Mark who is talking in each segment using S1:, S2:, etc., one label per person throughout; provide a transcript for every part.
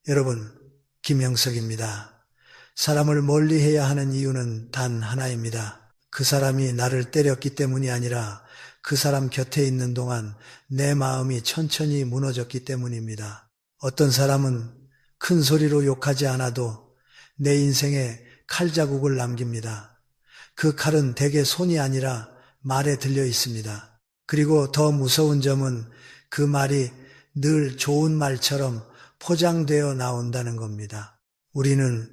S1: 여러분, 김영석입니다. 사람을 멀리해야 하는 이유는 단 하나입니다. 그 사람이 나를 때렸기 때문이 아니라 그 사람 곁에 있는 동안 내 마음이 천천히 무너졌기 때문입니다. 어떤 사람은 큰 소리로 욕하지 않아도 내 인생에 칼자국을 남깁니다. 그 칼은 대개 손이 아니라 말에 들려 있습니다. 그리고 더 무서운 점은 그 말이 늘 좋은 말처럼 포장되어 나온다는 겁니다. 우리는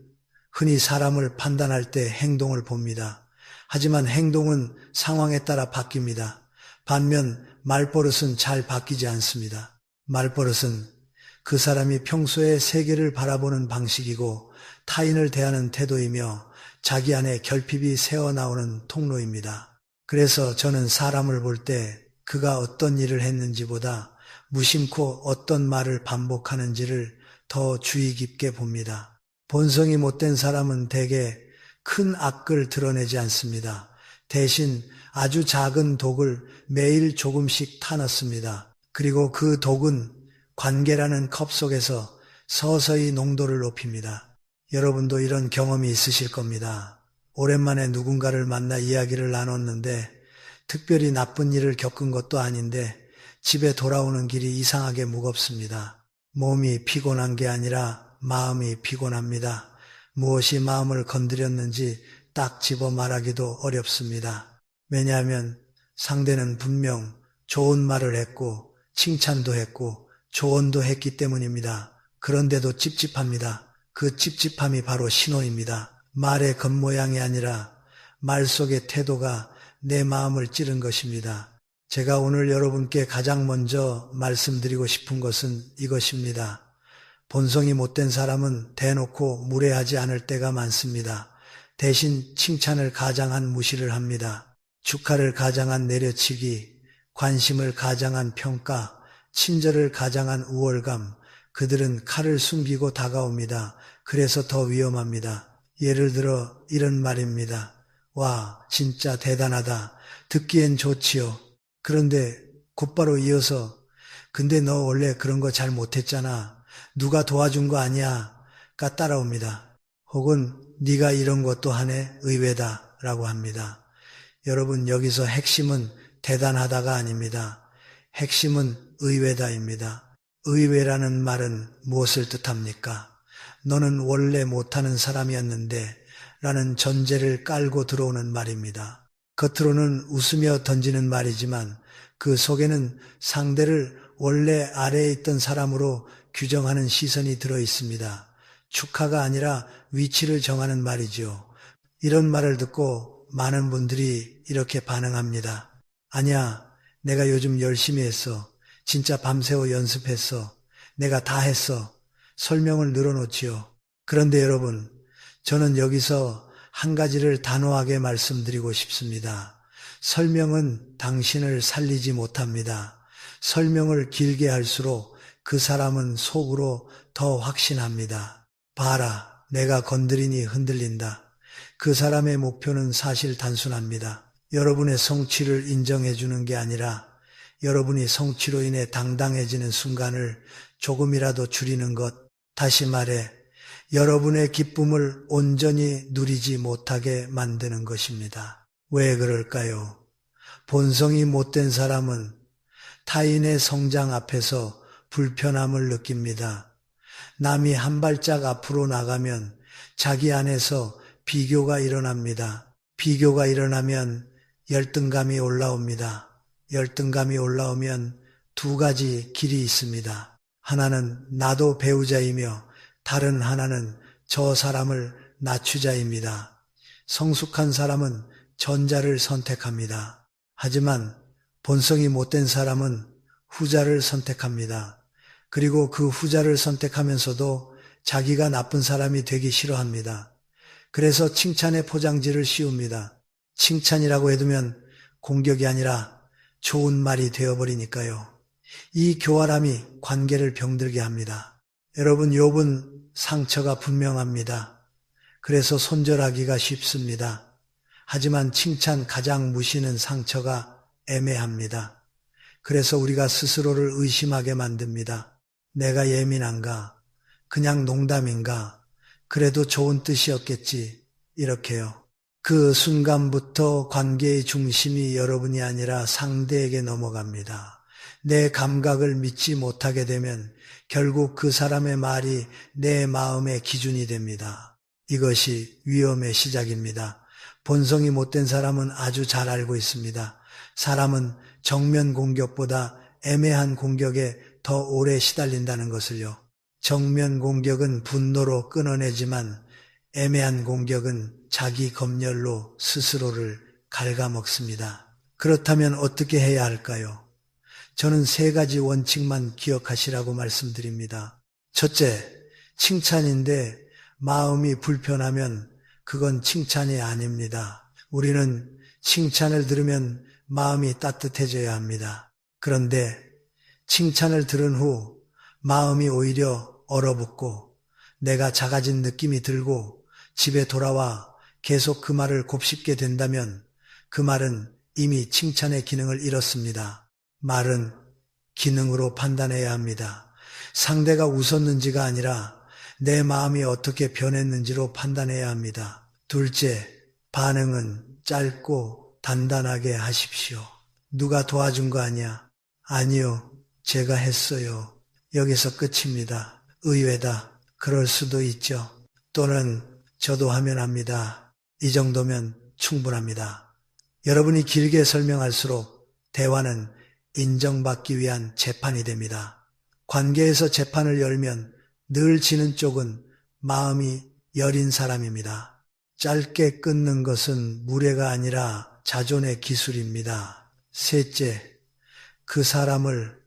S1: 흔히 사람을 판단할 때 행동을 봅니다. 하지만 행동은 상황에 따라 바뀝니다. 반면 말버릇은 잘 바뀌지 않습니다. 말버릇은 그 사람이 평소에 세계를 바라보는 방식이고 타인을 대하는 태도이며 자기 안에 결핍이 새어나오는 통로입니다. 그래서 저는 사람을 볼 때 그가 어떤 일을 했는지보다 무심코 어떤 말을 반복하는지를 더 주의 깊게 봅니다. 본성이 못된 사람은 대개 큰 악을 드러내지 않습니다. 대신 아주 작은 독을 매일 조금씩 타넣습니다. 그리고 그 독은 관계라는 컵 속에서 서서히 농도를 높입니다. 여러분도 이런 경험이 있으실 겁니다. 오랜만에 누군가를 만나 이야기를 나눴는데 특별히 나쁜 일을 겪은 것도 아닌데 집에 돌아오는 길이 이상하게 무겁습니다. 몸이 피곤한 게 아니라 마음이 피곤합니다. 무엇이 마음을 건드렸는지 딱 집어 말하기도 어렵습니다. 왜냐하면 상대는 분명 좋은 말을 했고 칭찬도 했고 조언도 했기 때문입니다. 그런데도 찝찝합니다. 그 찝찝함이 바로 신호입니다. 말의 겉모양이 아니라 말 속의 태도가 내 마음을 찌른 것입니다. 제가 오늘 여러분께 가장 먼저 말씀드리고 싶은 것은 이것입니다. 본성이 못된 사람은 대놓고 무례하지 않을 때가 많습니다. 대신 칭찬을 가장한 무시를 합니다. 축하를 가장한 내려치기, 관심을 가장한 평가, 친절을 가장한 우월감, 그들은 칼을 숨기고 다가옵니다. 그래서 더 위험합니다. 예를 들어 이런 말입니다. 와, 진짜 대단하다. 듣기엔 좋지요. 그런데 곧바로 이어서 근데 너 원래 그런 거 잘 못했잖아. 누가 도와준 거 아니야? 가 따라옵니다. 혹은 네가 이런 것도 하네? 의외다 라고 합니다. 여러분, 여기서 핵심은 대단하다가 아닙니다. 핵심은 의외다입니다. 의외라는 말은 무엇을 뜻합니까? 너는 원래 못하는 사람이었는데 라는 전제를 깔고 들어오는 말입니다. 겉으로는 웃으며 던지는 말이지만 그 속에는 상대를 원래 아래에 있던 사람으로 규정하는 시선이 들어 있습니다. 축하가 아니라 위치를 정하는 말이죠. 이런 말을 듣고 많은 분들이 이렇게 반응합니다. 아니야, 내가 요즘 열심히 했어. 진짜 밤새워 연습했어. 내가 다 했어. 설명을 늘어놓지요. 그런데 여러분, 저는 여기서 한 가지를 단호하게 말씀드리고 싶습니다. 설명은 당신을 살리지 못합니다. 설명을 길게 할수록 그 사람은 속으로 더 확신합니다. 봐라, 내가 건드리니 흔들린다. 그 사람의 목표는 사실 단순합니다. 여러분의 성취를 인정해 주는 게 아니라 여러분이 성취로 인해 당당해지는 순간을 조금이라도 줄이는 것, 다시 말해 여러분의 기쁨을 온전히 누리지 못하게 만드는 것입니다. 왜 그럴까요? 본성이 못된 사람은 타인의 성장 앞에서 불편함을 느낍니다. 남이 한 발짝 앞으로 나가면 자기 안에서 비교가 일어납니다. 비교가 일어나면 열등감이 올라옵니다. 열등감이 올라오면 두 가지 길이 있습니다. 하나는 나도 배우자이며 다른 하나는 저 사람을 낮추자입니다. 성숙한 사람은 전자를 선택합니다. 하지만 본성이 못된 사람은 후자를 선택합니다. 그리고 그 후자를 선택하면서도 자기가 나쁜 사람이 되기 싫어합니다. 그래서 칭찬의 포장지를 씌웁니다. 칭찬이라고 해두면 공격이 아니라 좋은 말이 되어버리니까요. 이 교활함이 관계를 병들게 합니다. 여러분, 욥은 상처가 분명합니다. 그래서 손절하기가 쉽습니다. 하지만 칭찬 가장 무시는 상처가 애매합니다. 그래서 우리가 스스로를 의심하게 만듭니다. 내가 예민한가? 그냥 농담인가? 그래도 좋은 뜻이었겠지. 이렇게요. 그 순간부터 관계의 중심이 여러분이 아니라 상대에게 넘어갑니다. 내 감각을 믿지 못하게 되면 결국 그 사람의 말이 내 마음의 기준이 됩니다. 이것이 위험의 시작입니다. 본성이 못된 사람은 아주 잘 알고 있습니다. 사람은 정면 공격보다 애매한 공격에 더 오래 시달린다는 것을요. 정면 공격은 분노로 끊어내지만 애매한 공격은 자기 검열로 스스로를 갉아먹습니다. 그렇다면 어떻게 해야 할까요? 저는 3가지 원칙만 기억하시라고 말씀드립니다. 첫째, 칭찬인데 마음이 불편하면 그건 칭찬이 아닙니다. 우리는 칭찬을 들으면 마음이 따뜻해져야 합니다. 그런데 칭찬을 들은 후 마음이 오히려 얼어붙고 내가 작아진 느낌이 들고 집에 돌아와 계속 그 말을 곱씹게 된다면 그 말은 이미 칭찬의 기능을 잃었습니다. 말은 기능으로 판단해야 합니다. 상대가 웃었는지가 아니라 내 마음이 어떻게 변했는지로 판단해야 합니다. 둘째, 반응은 짧고 단단하게 하십시오. 누가 도와준 거 아니야? 아니요, 제가 했어요. 여기서 끝입니다. 의외다. 그럴 수도 있죠. 또는 저도 하면 합니다. 이 정도면 충분합니다. 여러분이 길게 설명할수록 대화는 인정받기 위한 재판이 됩니다. 관계에서 재판을 열면 늘 지는 쪽은 마음이 여린 사람입니다. 짧게 끊는 것은 무례가 아니라 자존의 기술입니다. 셋째, 그 사람을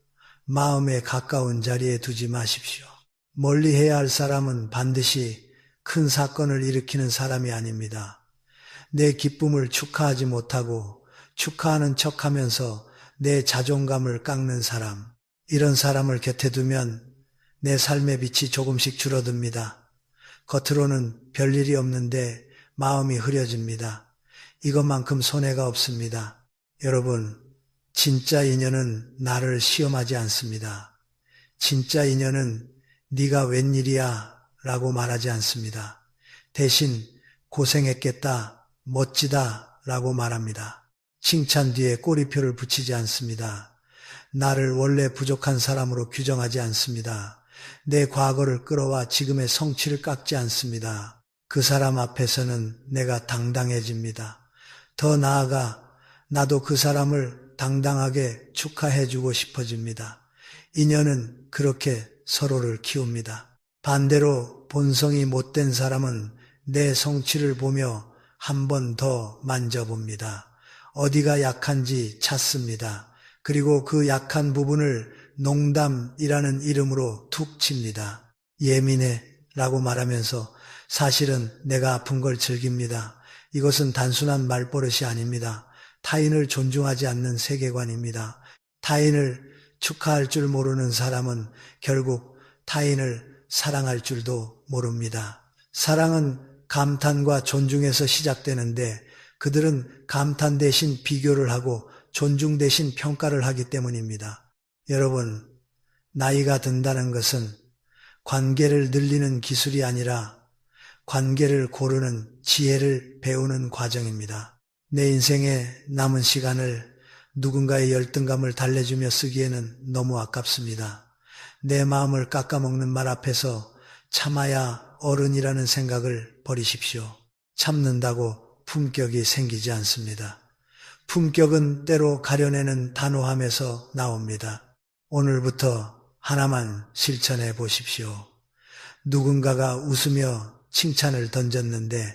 S1: 마음에 가까운 자리에 두지 마십시오. 멀리 해야 할 사람은 반드시 큰 사건을 일으키는 사람이 아닙니다. 내 기쁨을 축하하지 못하고 축하하는 척하면서 내 자존감을 깎는 사람, 이런 사람을 곁에 두면 내 삶의 빛이 조금씩 줄어듭니다. 겉으로는 별일이 없는데 마음이 흐려집니다. 이것만큼 손해가 없습니다. 여러분, 진짜 인연은 나를 시험하지 않습니다. 진짜 인연은 네가 웬일이야 라고 말하지 않습니다. 대신 고생했겠다, 멋지다 라고 말합니다. 칭찬 뒤에 꼬리표를 붙이지 않습니다. 나를 원래 부족한 사람으로 규정하지 않습니다. 내 과거를 끌어와 지금의 성취를 깎지 않습니다. 그 사람 앞에서는 내가 당당해집니다. 더 나아가 나도 그 사람을 당당하게 축하해주고 싶어집니다. 인연은 그렇게 서로를 키웁니다. 반대로 본성이 못된 사람은 내 성취를 보며 한 번 더 만져봅니다. 어디가 약한지 찾습니다. 그리고 그 약한 부분을 농담이라는 이름으로 툭 칩니다. 예민해 라고 말하면서 사실은 내가 아픈 걸 즐깁니다. 이것은 단순한 말버릇이 아닙니다. 타인을 존중하지 않는 세계관입니다. 타인을 축하할 줄 모르는 사람은 결국 타인을 사랑할 줄도 모릅니다. 사랑은 감탄과 존중에서 시작되는데 그들은 감탄 대신 비교를 하고 존중 대신 평가를 하기 때문입니다. 여러분, 나이가 든다는 것은 관계를 늘리는 기술이 아니라 관계를 고르는 지혜를 배우는 과정입니다. 내 인생의 남은 시간을 누군가의 열등감을 달래주며 쓰기에는 너무 아깝습니다. 내 마음을 깎아먹는 말 앞에서 참아야 어른이라는 생각을 버리십시오. 참는다고 품격이 생기지 않습니다. 품격은 때로 가려내는 단호함에서 나옵니다. 오늘부터 하나만 실천해 보십시오. 누군가가 웃으며 칭찬을 던졌는데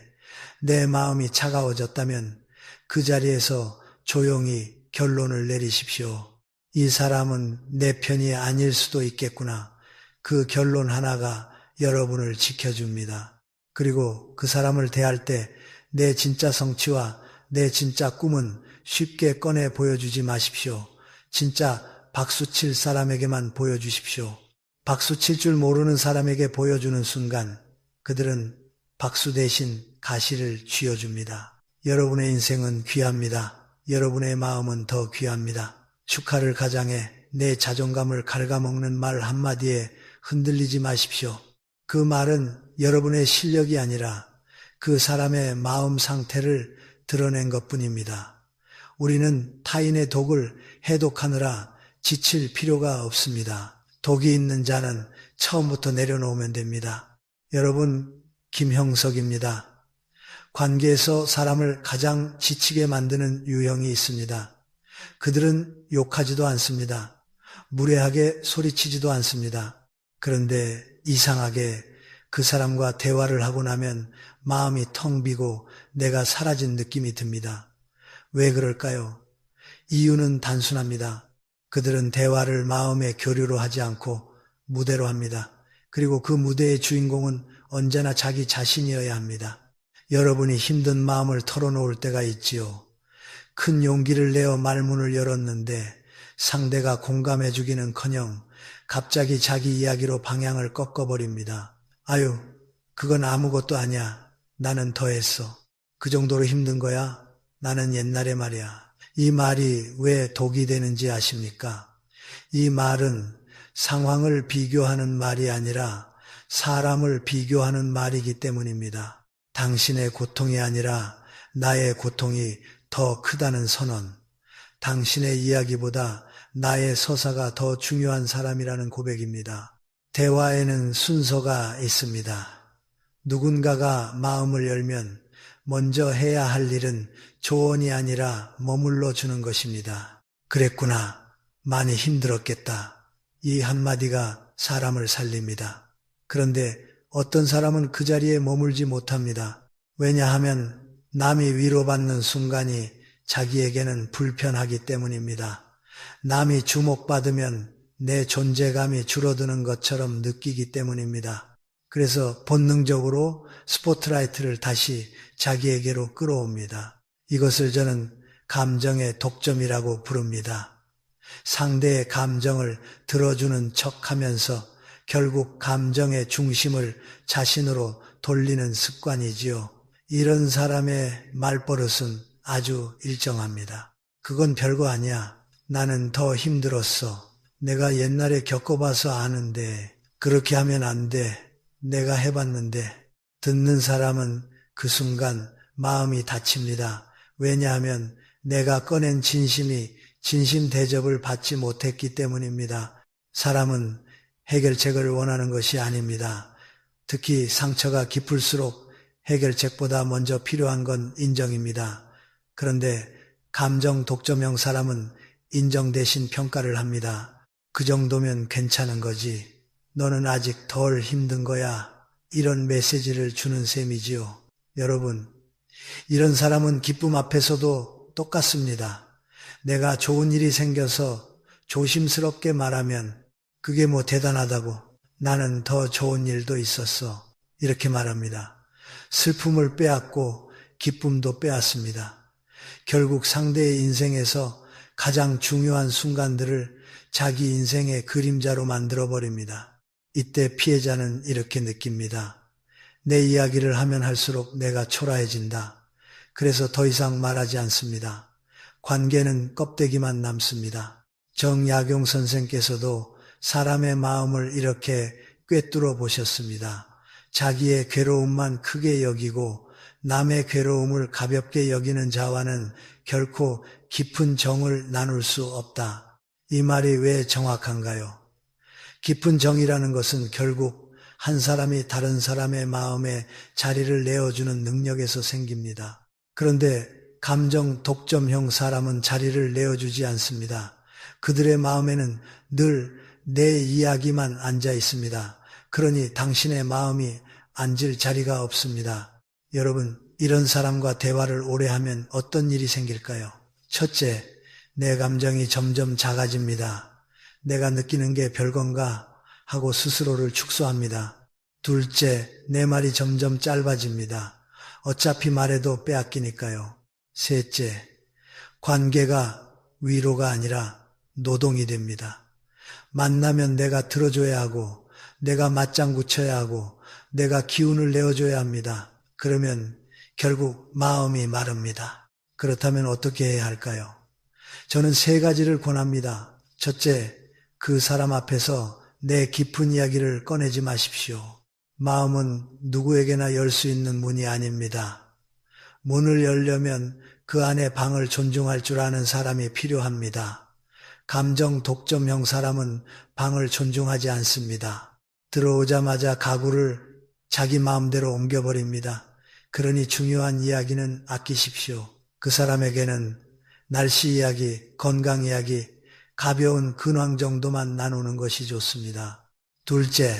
S1: 내 마음이 차가워졌다면 그 자리에서 조용히 결론을 내리십시오. 이 사람은 내 편이 아닐 수도 있겠구나. 그 결론 하나가 여러분을 지켜줍니다. 그리고 그 사람을 대할 때 내 진짜 성취와 내 진짜 꿈은 쉽게 꺼내 보여주지 마십시오. 진짜 박수칠 사람에게만 보여주십시오. 박수칠 줄 모르는 사람에게 보여주는 순간 그들은 박수 대신 가시를 쥐어줍니다. 여러분의 인생은 귀합니다. 여러분의 마음은 더 귀합니다. 축하를 가장해 내 자존감을 갉아먹는 말 한마디에 흔들리지 마십시오. 그 말은 여러분의 실력이 아니라 그 사람의 마음 상태를 드러낸 것뿐입니다. 우리는 타인의 독을 해독하느라 지칠 필요가 없습니다. 독이 있는 자는 처음부터 내려놓으면 됩니다. 여러분, 김형석입니다. 관계에서 사람을 가장 지치게 만드는 유형이 있습니다. 그들은 욕하지도 않습니다. 무례하게 소리치지도 않습니다. 그런데 이상하게 그 사람과 대화를 하고 나면 마음이 텅 비고 내가 사라진 느낌이 듭니다. 왜 그럴까요? 이유는 단순합니다. 그들은 대화를 마음의 교류로 하지 않고 무대로 합니다. 그리고 그 무대의 주인공은 언제나 자기 자신이어야 합니다. 여러분이 힘든 마음을 털어놓을 때가 있지요. 큰 용기를 내어 말문을 열었는데 상대가 공감해 주기는커녕 갑자기 자기 이야기로 방향을 꺾어버립니다. 아유, 그건 아무것도 아니야. 나는 더 했어. 그 정도로 힘든 거야? 나는 옛날에 말이야. 이 말이 왜 독이 되는지 아십니까? 이 말은 상황을 비교하는 말이 아니라 사람을 비교하는 말이기 때문입니다. 당신의 고통이 아니라 나의 고통이 더 크다는 선언, 당신의 이야기보다 나의 서사가 더 중요한 사람이라는 고백입니다. 대화에는 순서가 있습니다. 누군가가 마음을 열면 먼저 해야 할 일은 조언이 아니라 머물러 주는 것입니다. 그랬구나. 많이 힘들었겠다. 이 한마디가 사람을 살립니다. 그런데 어떤 사람은 그 자리에 머물지 못합니다. 왜냐하면 남이 위로받는 순간이 자기에게는 불편하기 때문입니다. 남이 주목받으면 내 존재감이 줄어드는 것처럼 느끼기 때문입니다. 그래서 본능적으로 스포트라이트를 다시 자기에게로 끌어옵니다. 이것을 저는 감정의 독점이라고 부릅니다. 상대의 감정을 들어주는 척하면서 결국 감정의 중심을 자신으로 돌리는 습관이지요. 이런 사람의 말버릇은 아주 일정합니다. 그건 별거 아니야. 나는 더 힘들었어. 내가 옛날에 겪어봐서 아는데 그렇게 하면 안 돼. 내가 해봤는데. 듣는 사람은 그 순간 마음이 다칩니다. 왜냐하면 내가 꺼낸 진심이 진심 대접을 받지 못했기 때문입니다. 사람은 해결책을 원하는 것이 아닙니다. 특히 상처가 깊을수록 해결책보다 먼저 필요한 건 인정입니다. 그런데 감정 독점형 사람은 인정 대신 평가를 합니다. 그 정도면 괜찮은 거지. 너는 아직 덜 힘든 거야. 이런 메시지를 주는 셈이지요. 여러분, 이런 사람은 기쁨 앞에서도 똑같습니다. 내가 좋은 일이 생겨서 조심스럽게 말하면 그게 뭐 대단하다고. 나는 더 좋은 일도 있었어. 이렇게 말합니다. 슬픔을 빼앗고 기쁨도 빼앗습니다. 결국 상대의 인생에서 가장 중요한 순간들을 자기 인생의 그림자로 만들어버립니다. 이때 피해자는 이렇게 느낍니다. 내 이야기를 하면 할수록 내가 초라해진다. 그래서 더 이상 말하지 않습니다. 관계는 껍데기만 남습니다. 정약용 선생께서도 사람의 마음을 이렇게 꿰뚫어 보셨습니다. 자기의 괴로움만 크게 여기고 남의 괴로움을 가볍게 여기는 자와는 결코 깊은 정을 나눌 수 없다. 이 말이 왜 정확한가요? 깊은 정이라는 것은 결국 한 사람이 다른 사람의 마음에 자리를 내어주는 능력에서 생깁니다. 그런데 감정 독점형 사람은 자리를 내어주지 않습니다. 그들의 마음에는 늘 내 이야기만 앉아 있습니다. 그러니 당신의 마음이 앉을 자리가 없습니다. 여러분, 이런 사람과 대화를 오래 하면 어떤 일이 생길까요? 첫째, 내 감정이 점점 작아집니다. 내가 느끼는 게 별건가 하고 스스로를 축소합니다. 둘째, 내 말이 점점 짧아집니다. 어차피 말해도 빼앗기니까요. 셋째, 관계가 위로가 아니라 노동이 됩니다. 만나면 내가 들어줘야 하고 내가 맞장구 쳐야 하고 내가 기운을 내어줘야 합니다. 그러면 결국 마음이 마릅니다. 그렇다면 어떻게 해야 할까요? 저는 3가지를 권합니다. 첫째, 그 사람 앞에서 내 깊은 이야기를 꺼내지 마십시오. 마음은 누구에게나 열 수 있는 문이 아닙니다. 문을 열려면 그 안에 방을 존중할 줄 아는 사람이 필요합니다. 감정 독점형 사람은 방을 존중하지 않습니다. 들어오자마자 가구를 자기 마음대로 옮겨버립니다. 그러니 중요한 이야기는 아끼십시오. 그 사람에게는 날씨 이야기, 건강 이야기, 가벼운 근황 정도만 나누는 것이 좋습니다. 둘째,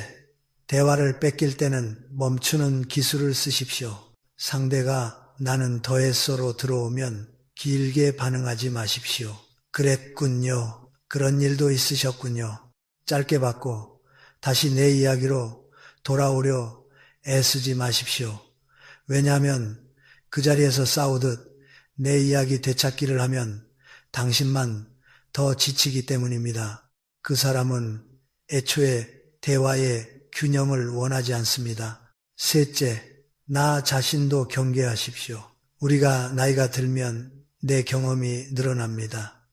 S1: 대화를 뺏길 때는 멈추는 기술을 쓰십시오. 상대가 나는 더했어로 들어오면 길게 반응하지 마십시오. 그랬군요. 그런 일도 있으셨군요. 짧게 받고 다시 내 이야기로 돌아오려 애쓰지 마십시오. 왜냐하면 그 자리에서 싸우듯 내 이야기 되찾기를 하면 당신만 더 지치기 때문입니다. 그 사람은 애초에 대화의 균형을 원하지 않습니다. 셋째, 나 자신도 경계하십시오. 우리가 나이가 들면 내 경험이 늘어납니다.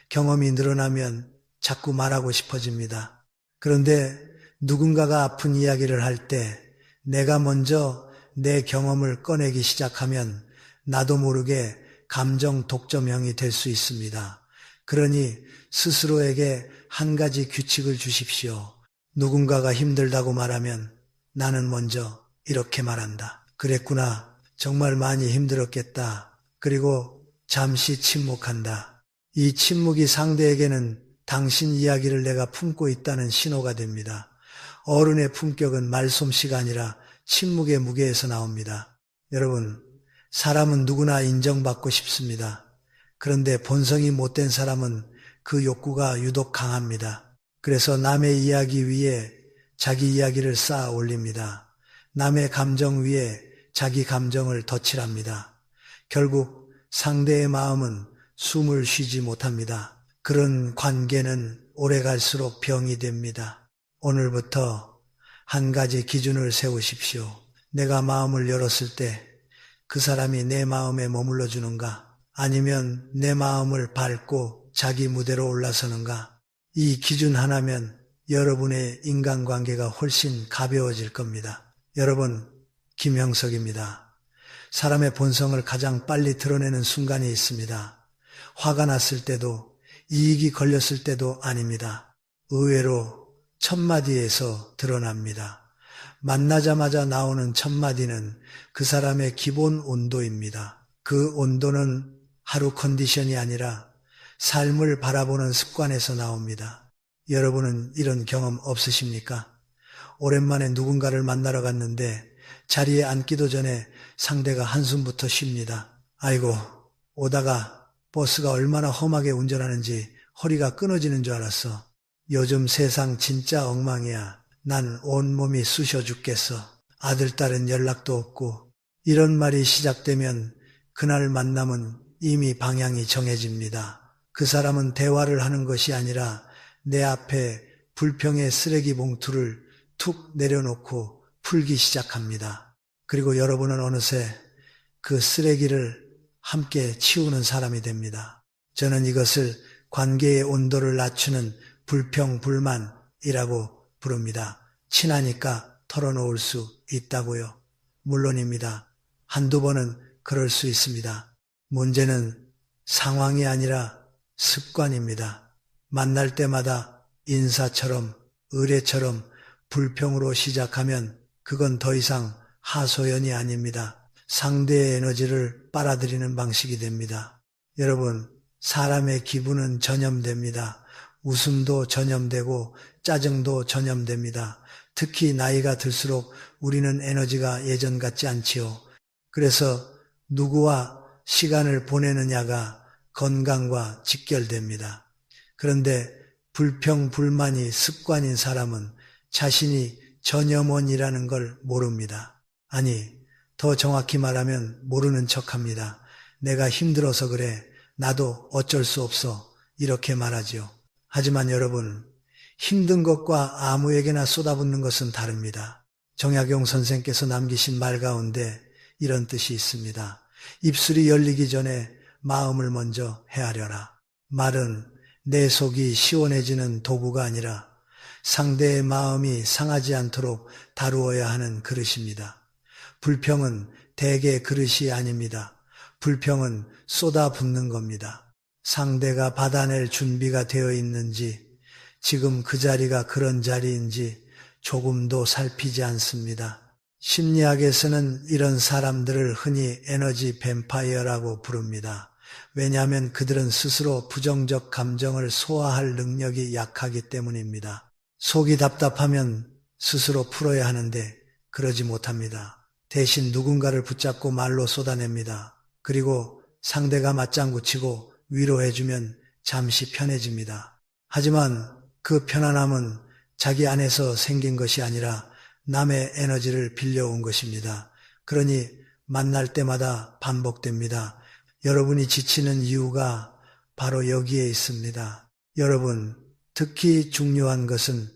S1: 경험이 늘어나면 자꾸 말하고 싶어집니다. 그런데 누군가가 아픈 이야기를 할 때 내가 먼저 내 경험을 꺼내기 시작하면 나도 모르게 감정 독점형이 될 수 있습니다. 그러니 스스로에게 한 가지 규칙을 주십시오. 누군가가 힘들다고 말하면 나는 먼저 이렇게 말한다. 그랬구나. 정말 많이 힘들었겠다. 그리고 잠시 침묵한다. 이 침묵이 상대에게는 당신 이야기를 내가 품고 있다는 신호가 됩니다. 어른의 품격은 말솜씨가 아니라 침묵의 무게에서 나옵니다. 여러분, 사람은 누구나 인정받고 싶습니다. 그런데 본성이 못된 사람은 그 욕구가 유독 강합니다. 그래서 남의 이야기 위에 자기 이야기를 쌓아 올립니다. 남의 감정 위에 자기 감정을 덧칠합니다. 결국 상대의 마음은 숨을 쉬지 못합니다. 그런 관계는 오래 갈수록 병이 됩니다. 오늘부터 한 가지 기준을 세우십시오. 내가 마음을 열었을 때 그 사람이 내 마음에 머물러 주는가? 아니면 내 마음을 밟고 자기 무대로 올라서는가? 이 기준 하나면 여러분의 인간관계가 훨씬 가벼워질 겁니다. 여러분, 김형석입니다. 사람의 본성을 가장 빨리 드러내는 순간이 있습니다. 화가 났을 때도, 이익이 걸렸을 때도 아닙니다. 의외로 첫 마디에서 드러납니다. 만나자마자 나오는 첫 마디는 그 사람의 기본 온도입니다. 그 온도는 하루 컨디션이 아니라 삶을 바라보는 습관에서 나옵니다. 여러분은 이런 경험 없으십니까? 오랜만에 누군가를 만나러 갔는데 자리에 앉기도 전에 상대가 한숨부터 쉽니다. 아이고, 오다가 버스가 얼마나 험하게 운전하는지 허리가 끊어지는 줄 알았어. 요즘 세상 진짜 엉망이야. 난 온몸이 쑤셔 죽겠어. 아들, 딸은 연락도 없고. 이런 말이 시작되면 그날 만남은 이미 방향이 정해집니다. 그 사람은 대화를 하는 것이 아니라 내 앞에 불평의 쓰레기 봉투를 툭 내려놓고 풀기 시작합니다. 그리고 여러분은 어느새 그 쓰레기를 함께 치우는 사람이 됩니다. 저는 이것을 관계의 온도를 낮추는 불평불만이라고 부릅니다. 친하니까 털어놓을 수 있다고요. 물론입니다. 한두 번은 그럴 수 있습니다. 문제는 상황이 아니라 습관입니다. 만날 때마다 인사처럼 의례처럼 불평으로 시작하면 그건 더 이상 하소연이 아닙니다. 상대의 에너지를 빨아들이는 방식이 됩니다. 여러분, 사람의 기분은 전염됩니다. 웃음도 전염되고 짜증도 전염됩니다. 특히 나이가 들수록 우리는 에너지가 예전 같지 않지요. 그래서 누구와 시간을 보내느냐가 건강과 직결됩니다. 그런데 불평불만이 습관인 사람은 자신이 전염원이라는 걸 모릅니다. 아니, 더 정확히 말하면 모르는 척합니다. 내가 힘들어서 그래. 나도 어쩔 수 없어. 이렇게 말하지요. 하지만 여러분, 힘든 것과 아무에게나 쏟아붓는 것은 다릅니다. 정약용 선생께서 남기신 말 가운데 이런 뜻이 있습니다. 입술이 열리기 전에 마음을 먼저 헤아려라. 말은 내 속이 시원해지는 도구가 아니라 상대의 마음이 상하지 않도록 다루어야 하는 그릇입니다. 불평은 대개 그릇이 아닙니다. 불평은 쏟아붓는 겁니다. 상대가 받아낼 준비가 되어 있는지, 지금 그 자리가 그런 자리인지 조금도 살피지 않습니다. 심리학에서는 이런 사람들을 흔히 에너지 뱀파이어라고 부릅니다. 왜냐하면 그들은 스스로 부정적 감정을 소화할 능력이 약하기 때문입니다. 속이 답답하면 스스로 풀어야 하는데 그러지 못합니다. 대신 누군가를 붙잡고 말로 쏟아냅니다. 그리고 상대가 맞장구 치고 위로해주면 잠시 편해집니다. 하지만 그 편안함은 자기 안에서 생긴 것이 아니라 남의 에너지를 빌려온 것입니다. 그러니 만날 때마다 반복됩니다. 여러분이 지치는 이유가 바로 여기에 있습니다. 여러분, 특히 중요한 것은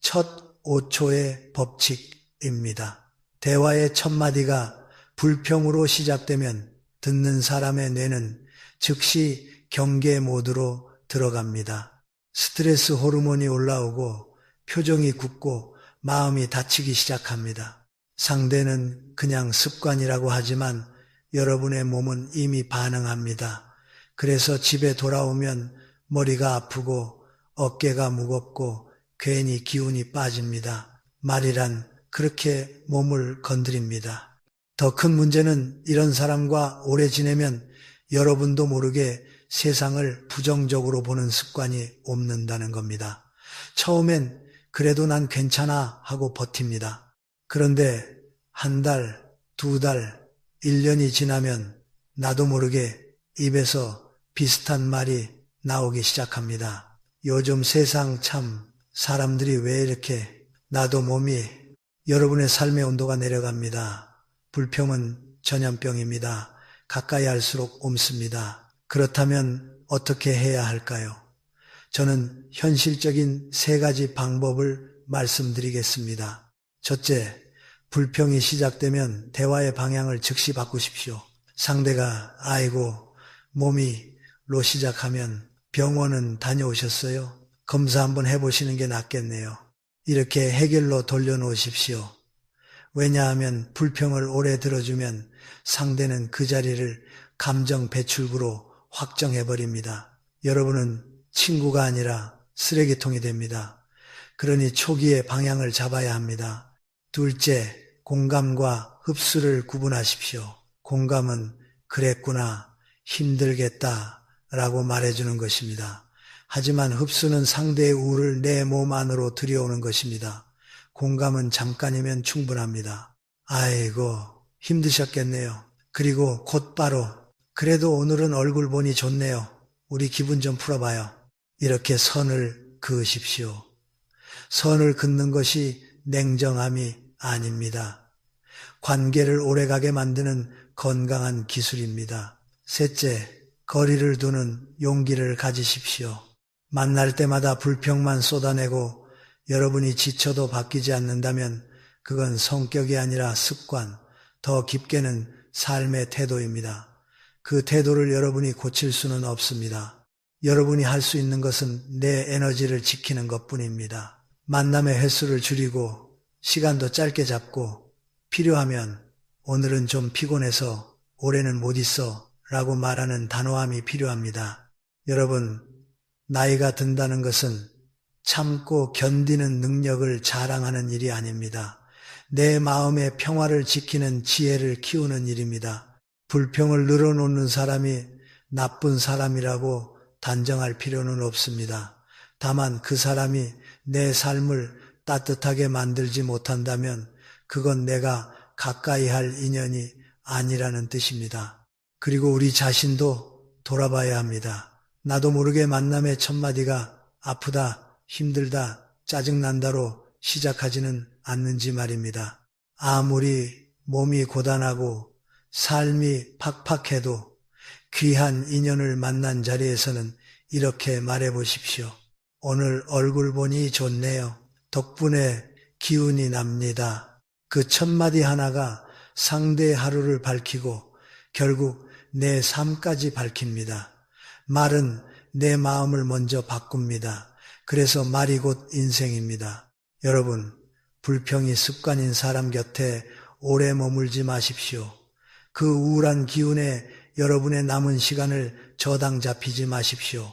S1: 첫 5초의 법칙입니다. 대화의 첫 마디가 불평으로 시작되면 듣는 사람의 뇌는 즉시 경계 모드로 들어갑니다. 스트레스 호르몬이 올라오고 표정이 굳고 마음이 다치기 시작합니다. 상대는 그냥 습관이라고 하지만 여러분의 몸은 이미 반응합니다. 그래서 집에 돌아오면 머리가 아프고 어깨가 무겁고 괜히 기운이 빠집니다. 말이란 그렇게 몸을 건드립니다. 더 큰 문제는 이런 사람과 오래 지내면 여러분도 모르게 세상을 부정적으로 보는 습관이 옵는다는 겁니다. 처음엔 그래도 난 괜찮아 하고 버팁니다. 그런데 한 달, 두 달, 1년이 지나면 나도 모르게 입에서 비슷한 말이 나오기 시작합니다. 요즘 세상 참 사람들이 왜 이렇게 나도 몸이 여러분의 삶의 온도가 내려갑니다. 불평은 전염병입니다. 가까이 할수록 옮습니다. 그렇다면 어떻게 해야 할까요? 저는 현실적인 3가지 방법을 말씀드리겠습니다. 첫째, 불평이 시작되면 대화의 방향을 즉시 바꾸십시오. 상대가 아이고 몸이로 시작하면 병원은 다녀오셨어요? 검사 한번 해보시는 게 낫겠네요. 이렇게 해결로 돌려놓으십시오. 왜냐하면 불평을 오래 들어주면 상대는 그 자리를 감정 배출구로 확정해버립니다. 여러분은 친구가 아니라 쓰레기통이 됩니다. 그러니 초기에 방향을 잡아야 합니다. 둘째, 공감과 흡수를 구분하십시오. 공감은 그랬구나, 힘들겠다 라고 말해주는 것입니다. 하지만 흡수는 상대의 우를 내 몸 안으로 들여오는 것입니다. 공감은 잠깐이면 충분합니다. 아이고 힘드셨겠네요. 그리고 곧바로 그래도 오늘은 얼굴 보니 좋네요. 우리 기분 좀 풀어봐요. 이렇게 선을 그으십시오. 선을 긋는 것이 냉정함이 아닙니다. 관계를 오래가게 만드는 건강한 기술입니다. 셋째, 거리를 두는 용기를 가지십시오. 만날 때마다 불평만 쏟아내고 여러분이 지쳐도 바뀌지 않는다면 그건 성격이 아니라 습관, 더 깊게는 삶의 태도입니다. 그 태도를 여러분이 고칠 수는 없습니다. 여러분이 할 수 있는 것은 내 에너지를 지키는 것뿐입니다. 만남의 횟수를 줄이고 시간도 짧게 잡고 필요하면 오늘은 좀 피곤해서 올해는 못 있어 라고 말하는 단호함이 필요합니다. 여러분, 나이가 든다는 것은 참고 견디는 능력을 자랑하는 일이 아닙니다. 내 마음의 평화를 지키는 지혜를 키우는 일입니다. 불평을 늘어놓는 사람이 나쁜 사람이라고 단정할 필요는 없습니다. 다만 그 사람이 내 삶을 따뜻하게 만들지 못한다면 그건 내가 가까이 할 인연이 아니라는 뜻입니다. 그리고 우리 자신도 돌아봐야 합니다. 나도 모르게 만남의 첫마디가 아프다, 힘들다, 짜증난다로 시작하지는 않는지 말입니다. 아무리 몸이 고단하고 삶이 팍팍해도 귀한 인연을 만난 자리에서는 이렇게 말해보십시오. 오늘 얼굴 보니 좋네요. 덕분에 기운이 납니다. 그 첫마디 하나가 상대의 하루를 밝히고 결국 내 삶까지 밝힙니다. 말은 내 마음을 먼저 바꿉니다. 그래서 말이 곧 인생입니다. 여러분, 불평이 습관인 사람 곁에 오래 머물지 마십시오. 그 우울한 기운에 여러분의 남은 시간을 저당 잡히지 마십시오.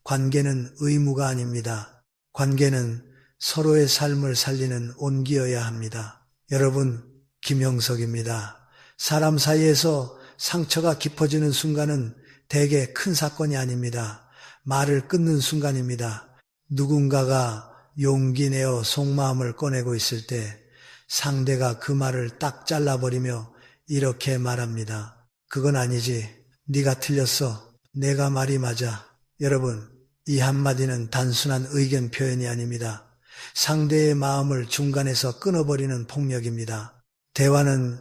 S1: 관계는 의무가 아닙니다. 관계는 서로의 삶을 살리는 온기여야 합니다. 여러분, 김영석입니다. 사람 사이에서 상처가 깊어지는 순간은 대개 큰 사건이 아닙니다. 말을 끊는 순간입니다. 누군가가 용기 내어 속마음을 꺼내고 있을 때 상대가 그 말을 딱 잘라버리며 이렇게 말합니다. 그건 아니지. 네가 틀렸어. 내가 말이 맞아. 여러분, 이 한마디는 단순한 의견 표현이 아닙니다. 상대의 마음을 중간에서 끊어버리는 폭력입니다. 대화는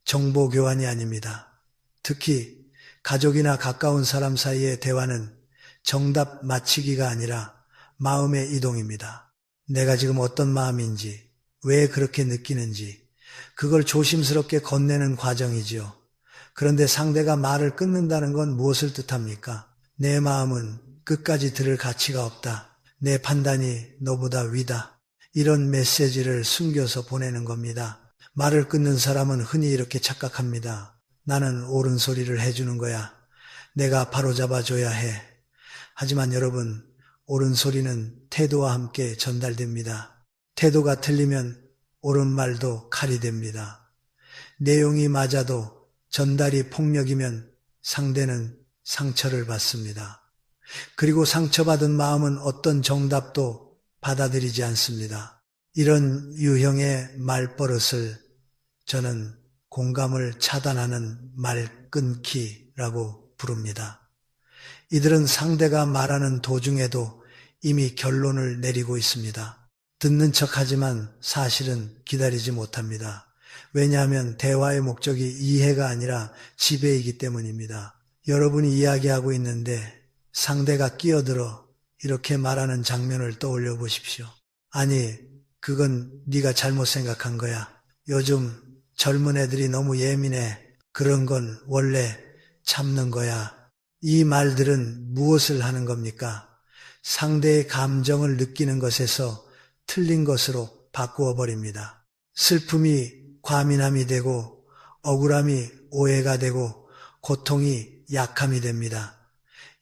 S1: 정보 교환이 아닙니다. 특히 가족이나 가까운 사람 사이의 대화는 정답 맞히기가 아니라 마음의 이동입니다. 내가 지금 어떤 마음인지, 왜 그렇게 느끼는지, 그걸 조심스럽게 건네는 과정이지요. 그런데 상대가 말을 끊는다는 건 무엇을 뜻합니까? 내 마음은 끝까지 들을 가치가 없다. 내 판단이 너보다 위다. 이런 메시지를 숨겨서 보내는 겁니다. 말을 끊는 사람은 흔히 이렇게 착각합니다. 나는 옳은 소리를 해주는 거야. 내가 바로잡아줘야 해. 하지만 여러분, 옳은 소리는 태도와 함께 전달됩니다. 태도가 틀리면 옳은 말도 칼이 됩니다. 내용이 맞아도 전달이 폭력이면 상대는 상처를 받습니다. 그리고 상처받은 마음은 어떤 정답도 받아들이지 않습니다. 이런 유형의 말버릇을 저는 공감을 차단하는 말 끊기라고 부릅니다. 이들은 상대가 말하는 도중에도 이미 결론을 내리고 있습니다. 듣는 척하지만 사실은 기다리지 못합니다. 왜냐하면 대화의 목적이 이해가 아니라 지배이기 때문입니다. 여러분이 이야기하고 있는데 상대가 끼어들어 이렇게 말하는 장면을 떠올려 보십시오. 아니, 그건 네가 잘못 생각한 거야. 요즘 젊은 애들이 너무 예민해. 그런 건 원래 참는 거야. 이 말들은 무엇을 하는 겁니까? 상대의 감정을 느끼는 것에서 틀린 것으로 바꾸어 버립니다. 슬픔이 과민함이 되고 억울함이 오해가 되고 고통이 약함이 됩니다.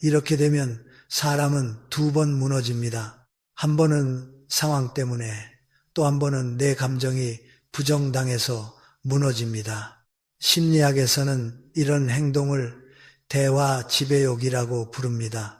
S1: 이렇게 되면 사람은 두 번 무너집니다. 한 번은 상황 때문에, 또 한 번은 내 감정이 부정당해서 무너집니다. 심리학에서는 이런 행동을 대화 지배욕이라고 부릅니다.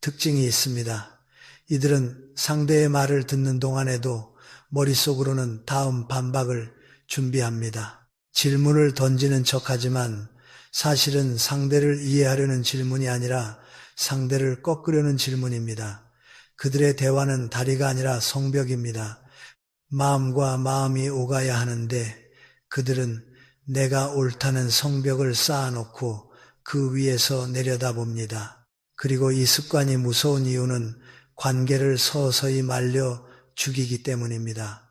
S1: 특징이 있습니다. 이들은 상대의 말을 듣는 동안에도 머릿속으로는 다음 반박을 준비합니다. 질문을 던지는 척하지만 사실은 상대를 이해하려는 질문이 아니라 상대를 꺾으려는 질문입니다. 그들의 대화는 다리가 아니라 성벽입니다. 마음과 마음이 오가야 하는데 그들은 내가 옳다는 성벽을 쌓아놓고 그 위에서 내려다봅니다. 그리고 이 습관이 무서운 이유는 관계를 서서히 말려 죽이기 때문입니다.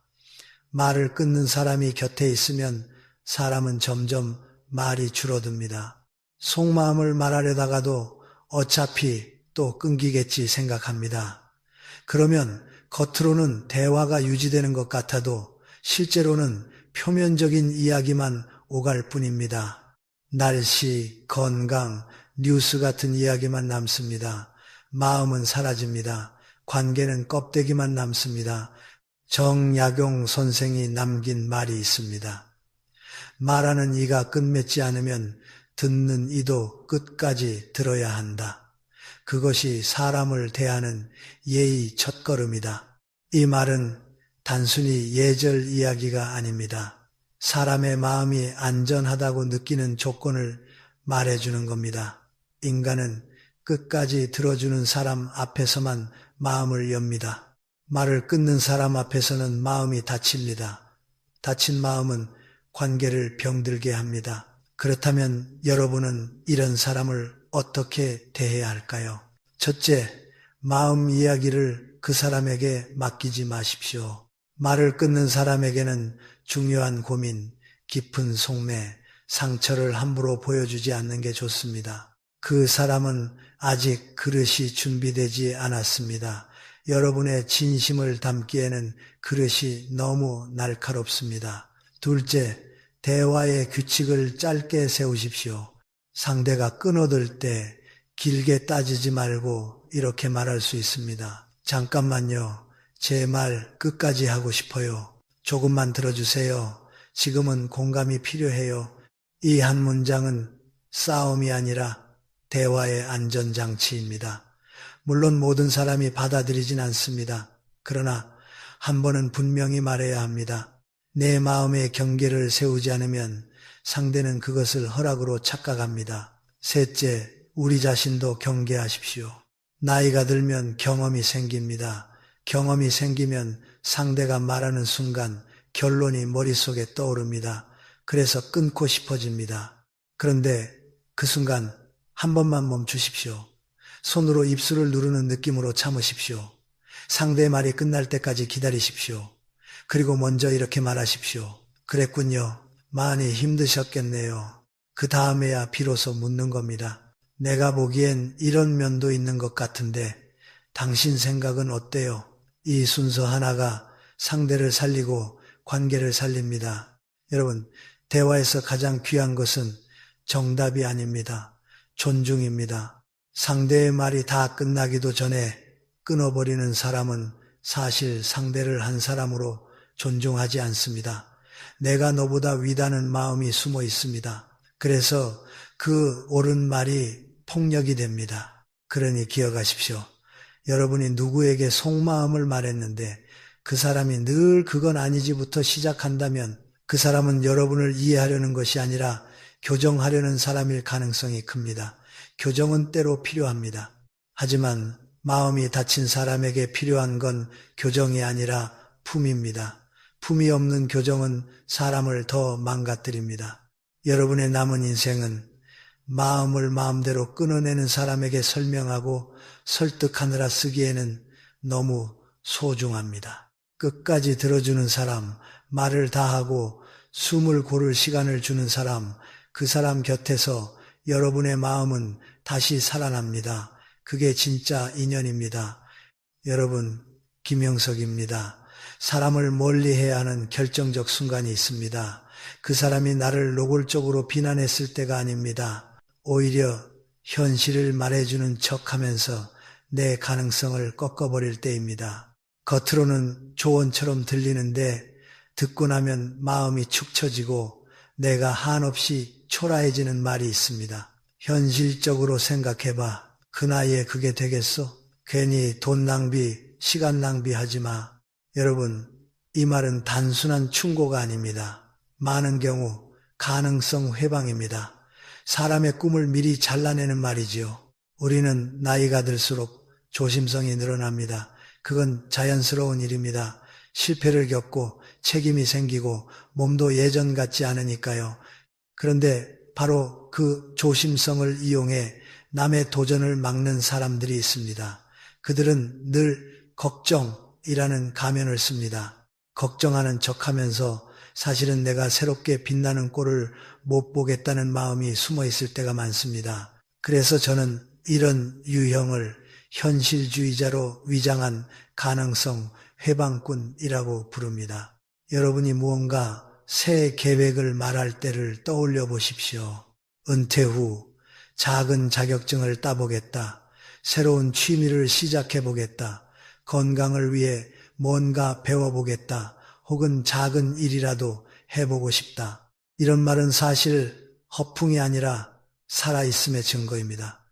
S1: 말을 끊는 사람이 곁에 있으면 사람은 점점 말이 줄어듭니다. 속마음을 말하려다가도 어차피 또 끊기겠지 생각합니다. 그러면 겉으로는 대화가 유지되는 것 같아도 실제로는 표면적인 이야기만 오갈 뿐입니다. 날씨, 건강, 뉴스 같은 이야기만 남습니다. 마음은 사라집니다. 관계는 껍데기만 남습니다. 정약용 선생이 남긴 말이 있습니다. 말하는 이가 끝맺지 않으면 듣는 이도 끝까지 들어야 한다. 그것이 사람을 대하는 예의 첫걸음이다. 이 말은 단순히 예절 이야기가 아닙니다. 사람의 마음이 안전하다고 느끼는 조건을 말해주는 겁니다. 인간은 끝까지 들어주는 사람 앞에서만 마음을 엽니다. 말을 끊는 사람 앞에서는 마음이 다칩니다. 다친 마음은 관계를 병들게 합니다. 그렇다면 여러분은 이런 사람을 어떻게 대해야 할까요? 첫째, 마음 이야기를 그 사람에게 맡기지 마십시오. 말을 끊는 사람에게는 중요한 고민, 깊은 속내, 상처를 함부로 보여주지 않는 게 좋습니다. 그 사람은 아직 그릇이 준비되지 않았습니다. 여러분의 진심을 담기에는 그릇이 너무 날카롭습니다. 둘째, 대화의 규칙을 짧게 세우십시오. 상대가 끊어들 때 길게 따지지 말고 이렇게 말할 수 있습니다. 잠깐만요. 제 말 끝까지 하고 싶어요. 조금만 들어주세요. 지금은 공감이 필요해요. 이 한 문장은 싸움이 아니라 대화의 안전장치입니다. 물론 모든 사람이 받아들이진 않습니다. 그러나 한 번은 분명히 말해야 합니다. 내 마음의 경계를 세우지 않으면 상대는 그것을 허락으로 착각합니다. 셋째, 우리 자신도 경계하십시오. 나이가 들면 경험이 생깁니다. 경험이 생기면 상대가 말하는 순간 결론이 머릿속에 떠오릅니다. 그래서 끊고 싶어집니다. 그런데 그 순간 한 번만 멈추십시오. 손으로 입술을 누르는 느낌으로 참으십시오. 상대의 말이 끝날 때까지 기다리십시오. 그리고 먼저 이렇게 말하십시오. 그랬군요. 많이 힘드셨겠네요. 그 다음에야 비로소 묻는 겁니다. 내가 보기엔 이런 면도 있는 것 같은데 당신 생각은 어때요? 이 순서 하나가 상대를 살리고 관계를 살립니다. 여러분, 대화에서 가장 귀한 것은 정답이 아닙니다. 존중입니다. 상대의 말이 다 끝나기도 전에 끊어버리는 사람은 사실 상대를 한 사람으로 존중하지 않습니다. 내가 너보다 위다는 마음이 숨어 있습니다. 그래서 그 옳은 말이 폭력이 됩니다. 그러니 기억하십시오. 여러분이 누구에게 속마음을 말했는데 그 사람이 늘 그건 아니지부터 시작한다면 그 사람은 여러분을 이해하려는 것이 아니라 교정하려는 사람일 가능성이 큽니다. 교정은 때로 필요합니다. 하지만 마음이 다친 사람에게 필요한 건 교정이 아니라 품입니다. 품이 없는 교정은 사람을 더 망가뜨립니다. 여러분의 남은 인생은 마음을 마음대로 끊어내는 사람에게 설명하고 설득하느라 쓰기에는 너무 소중합니다. 끝까지 들어주는 사람, 말을 다하고 숨을 고를 시간을 주는 사람, 그 사람 곁에서 여러분의 마음은 다시 살아납니다. 그게 진짜 인연입니다. 여러분, 김영석입니다. 사람을 멀리해야 하는 결정적 순간이 있습니다. 그 사람이 나를 노골적으로 비난했을 때가 아닙니다. 오히려 현실을 말해주는 척하면서 내 가능성을 꺾어버릴 때입니다. 겉으로는 조언처럼 들리는데 듣고 나면 마음이 축 처지고 내가 한없이 초라해지는 말이 있습니다. 현실적으로 생각해봐. 그 나이에 그게 되겠어? 괜히 돈 낭비, 시간 낭비하지 마. 여러분, 이 말은 단순한 충고가 아닙니다. 많은 경우 가능성 회방입니다. 사람의 꿈을 미리 잘라내는 말이지요. 우리는 나이가 들수록 조심성이 늘어납니다. 그건 자연스러운 일입니다. 실패를 겪고 책임이 생기고 몸도 예전 같지 않으니까요. 그런데 바로 그 조심성을 이용해 남의 도전을 막는 사람들이 있습니다. 그들은 늘 걱정이라는 가면을 씁니다. 걱정하는 척하면서 사실은 내가 새롭게 빛나는 꼴을 못 보겠다는 마음이 숨어 있을 때가 많습니다. 그래서 저는 이런 유형을 현실주의자로 위장한 가능성 회방꾼이라고 부릅니다. 여러분이 무언가 새 계획을 말할 때를 떠올려 보십시오. 은퇴 후 작은 자격증을 따보겠다. 새로운 취미를 시작해보겠다. 건강을 위해 뭔가 배워보겠다. 혹은 작은 일이라도 해보고 싶다. 이런 말은 사실 허풍이 아니라 살아있음의 증거입니다.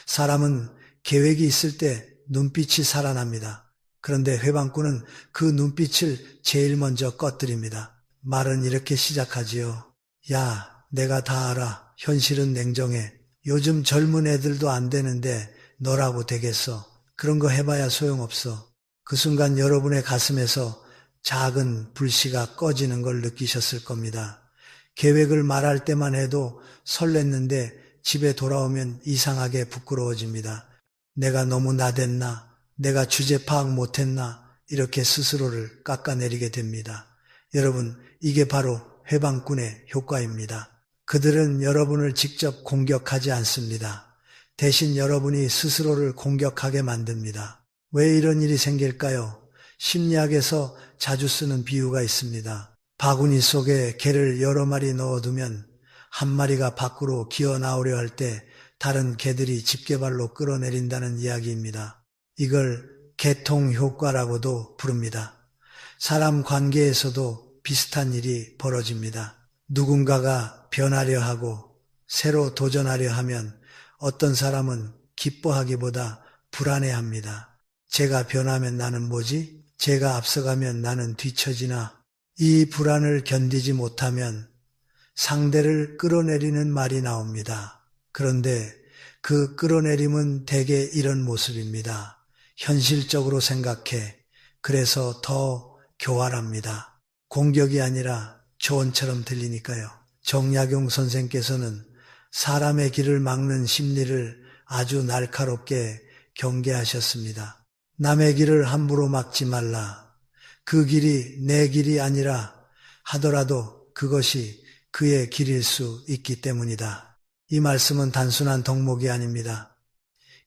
S1: 사람은 계획이 있을 때 눈빛이 살아납니다. 그런데 회방꾼은 그 눈빛을 제일 먼저 꺼뜨립니다. 말은 이렇게 시작하지요. 야, 내가 다 알아. 현실은 냉정해. 요즘 젊은 애들도 안 되는데 너라고 되겠어. 그런 거 해봐야 소용없어. 그 순간 여러분의 가슴에서 작은 불씨가 꺼지는 걸 느끼셨을 겁니다. 계획을 말할 때만 해도 설렜는데 집에 돌아오면 이상하게 부끄러워집니다. 내가 너무 나댔나? 내가 주제 파악 못했나? 이렇게 스스로를 깎아내리게 됩니다. 여러분, 이게 바로 회방꾼의 효과입니다. 그들은 여러분을 직접 공격하지 않습니다. 대신 여러분이 스스로를 공격하게 만듭니다. 왜 이런 일이 생길까요? 심리학에서 자주 쓰는 비유가 있습니다. 바구니 속에 개를 여러 마리 넣어두면 한 마리가 밖으로 기어 나오려 할 때 다른 개들이 집게발로 끌어내린다는 이야기입니다. 이걸 개통 효과라고도 부릅니다. 사람 관계에서도 비슷한 일이 벌어집니다. 누군가가 변하려 하고 새로 도전하려 하면 어떤 사람은 기뻐하기보다 불안해합니다. 제가 변하면 나는 뭐지? 제가 앞서가면 나는 뒤처지나? 이 불안을 견디지 못하면 상대를 끌어내리는 말이 나옵니다. 그런데 그 끌어내림은 대개 이런 모습입니다. 현실적으로 생각해. 그래서 더 교활합니다. 공격이 아니라 조언처럼 들리니까요. 정약용 선생께서는 사람의 길을 막는 심리를 아주 날카롭게 경계하셨습니다. 남의 길을 함부로 막지 말라. 그 길이 내 길이 아니라 하더라도 그것이 그의 길일 수 있기 때문이다. 이 말씀은 단순한 덕목이 아닙니다.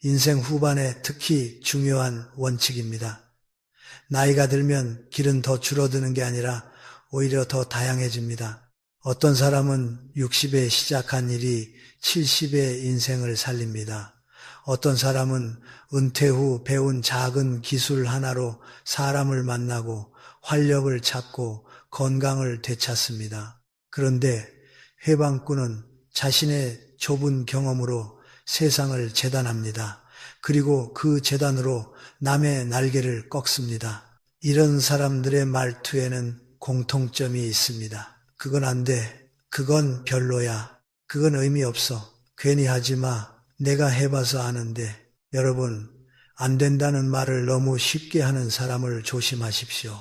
S1: 인생 후반에 특히 중요한 원칙입니다. 나이가 들면 길은 더 줄어드는 게 아니라 오히려 더 다양해집니다. 어떤 사람은 60에 시작한 일이 70의 인생을 살립니다. 어떤 사람은 은퇴 후 배운 작은 기술 하나로 사람을 만나고 활력을 찾고 건강을 되찾습니다. 그런데 회방꾼은 자신의 좁은 경험으로 세상을 재단합니다. 그리고 그 재단으로 남의 날개를 꺾습니다. 이런 사람들의 말투에는 공통점이 있습니다. 그건 안 돼. 그건 별로야. 그건 의미 없어. 괜히 하지 마. 내가 해봐서 아는데. 여러분, 안 된다는 말을 너무 쉽게 하는 사람을 조심하십시오.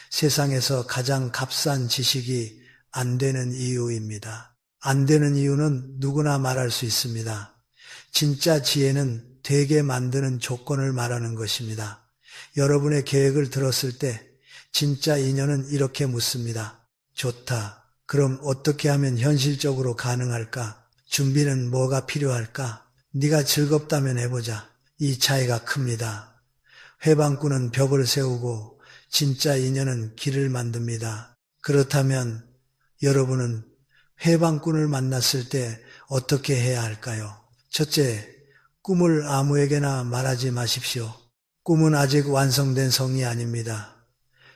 S1: 세상에서 가장 값싼 지식이 안 되는 이유입니다. 안 되는 이유는 누구나 말할 수 있습니다. 진짜 지혜는 되게 만드는 조건을 말하는 것입니다. 여러분의 계획을 들었을 때 진짜 인연은 이렇게 묻습니다. 좋다. 그럼 어떻게 하면 현실적으로 가능할까? 준비는 뭐가 필요할까? 네가 즐겁다면 해보자. 이 차이가 큽니다. 회방꾼은 벽을 세우고 진짜 인연은 길을 만듭니다. 그렇다면 여러분은 회방꾼을 만났을 때 어떻게 해야 할까요? 첫째, 꿈을 아무에게나 말하지 마십시오. 꿈은 아직 완성된 성이 아닙니다.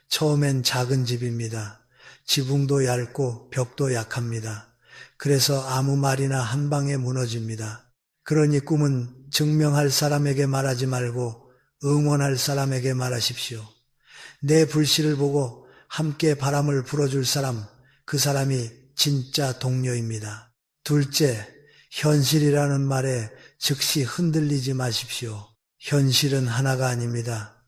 S1: 처음엔 작은 집입니다. 지붕도 얇고 벽도 약합니다. 그래서 아무 말이나 한 방에 무너집니다. 그러니 꿈은 증명할 사람에게 말하지 말고 응원할 사람에게 말하십시오. 내 불씨를 보고 함께 바람을 불어줄 사람, 그 사람이 진짜 동료입니다. 둘째, 현실이라는 말에 즉시 흔들리지 마십시오. 현실은 하나가 아닙니다.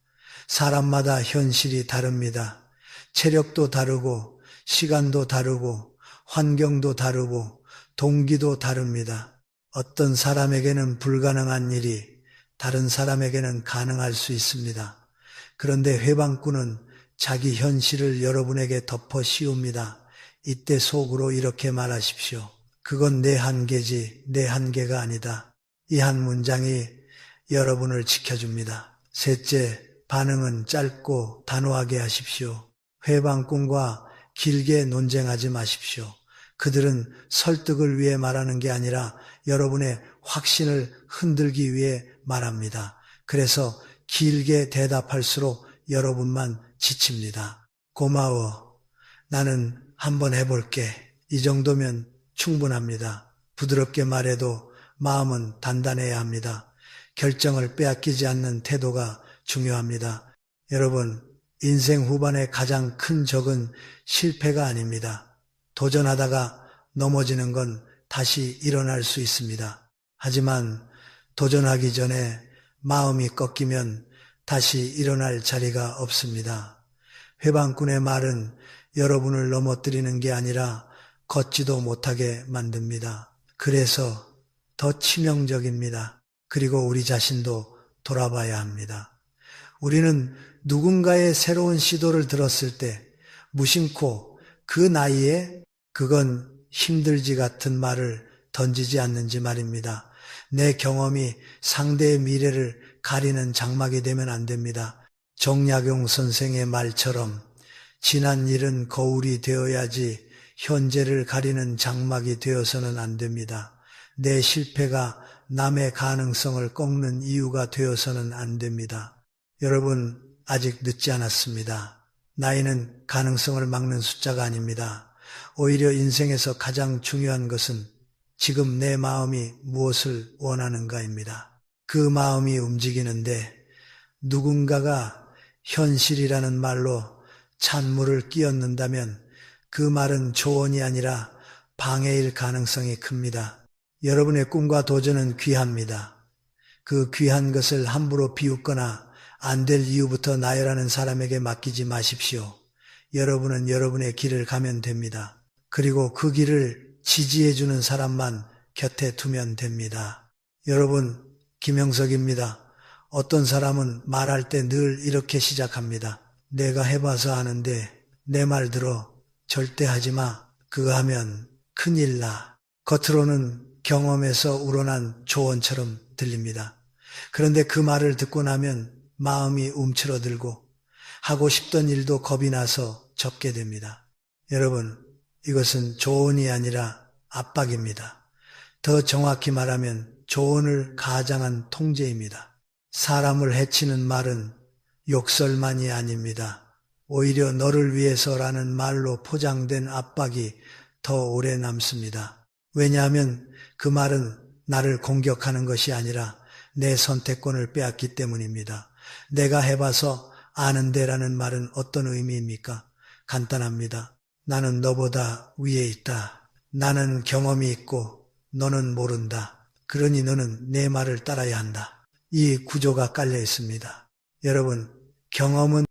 S1: 사람마다 현실이 다릅니다. 체력도 다르고 시간도 다르고 환경도 다르고 동기도 다릅니다. 어떤 사람에게는 불가능한 일이 다른 사람에게는 가능할 수 있습니다. 그런데 회방꾼은 자기 현실을 여러분에게 덮어 씌웁니다. 이때 속으로 이렇게 말하십시오. 그건 내 한계지 내 한계가 아니다. 이 한 문장이 여러분을 지켜줍니다. 셋째, 반응은 짧고 단호하게 하십시오. 회방꾼과 길게 논쟁하지 마십시오. 그들은 설득을 위해 말하는 게 아니라 여러분의 확신을 흔들기 위해 말합니다. 그래서 길게 대답할수록 여러분만 지칩니다. 고마워. 나는 한번 해볼게. 이 정도면 충분합니다. 부드럽게 말해도 마음은 단단해야 합니다. 결정을 빼앗기지 않는 태도가 중요합니다. 여러분, 인생 후반의 가장 큰 적은 실패가 아닙니다. 도전하다가 넘어지는 건 다시 일어날 수 있습니다. 하지만 도전하기 전에 마음이 꺾이면 다시 일어날 자리가 없습니다. 회방꾼의 말은 여러분을 넘어뜨리는 게 아니라 걷지도 못하게 만듭니다. 그래서 더 치명적입니다. 그리고 우리 자신도 돌아봐야 합니다. 우리는 누군가의 새로운 시도를 들었을 때 무심코 그 나이에 그건 힘들지 같은 말을 던지지 않는지 말입니다. 내 경험이 상대의 미래를 가리는 장막이 되면 안 됩니다. 정약용 선생의 말처럼 지난 일은 거울이 되어야지 현재를 가리는 장막이 되어서는 안 됩니다. 내 실패가 남의 가능성을 꺾는 이유가 되어서는 안 됩니다. 여러분, 아직 늦지 않았습니다. 나이는 가능성을 막는 숫자가 아닙니다. 오히려 인생에서 가장 중요한 것은 지금 내 마음이 무엇을 원하는가입니다. 그 마음이 움직이는데 누군가가 현실이라는 말로 찬물을 끼얹는다면 그 말은 조언이 아니라 방해일 가능성이 큽니다. 여러분의 꿈과 도전은 귀합니다. 그 귀한 것을 함부로 비웃거나 안 될 이유부터 나열하는 사람에게 맡기지 마십시오. 여러분은 여러분의 길을 가면 됩니다. 그리고 그 길을 지지해주는 사람만 곁에 두면 됩니다. 여러분, 김영석입니다. 어떤 사람은 말할 때 늘 이렇게 시작합니다. 내가 해봐서 아는데 내 말 들어. 절대 하지 마. 그거 하면 큰일 나. 겉으로는 경험에서 우러난 조언처럼 들립니다. 그런데 그 말을 듣고 나면 마음이 움츠러들고 하고 싶던 일도 겁이 나서 접게 됩니다. 여러분, 이것은 조언이 아니라 압박입니다. 더 정확히 말하면 조언을 가장한 통제입니다. 사람을 해치는 말은 욕설만이 아닙니다. 오히려 너를 위해서라는 말로 포장된 압박이 더 오래 남습니다. 왜냐하면 그 말은 나를 공격하는 것이 아니라 내 선택권을 빼앗기 때문입니다. 내가 해봐서 아는데라는 말은 어떤 의미입니까? 간단합니다. 나는 너보다 위에 있다. 나는 경험이 있고 너는 모른다. 그러니 너는 내 말을 따라야 한다. 이 구조가 깔려 있습니다. 여러분, 경험은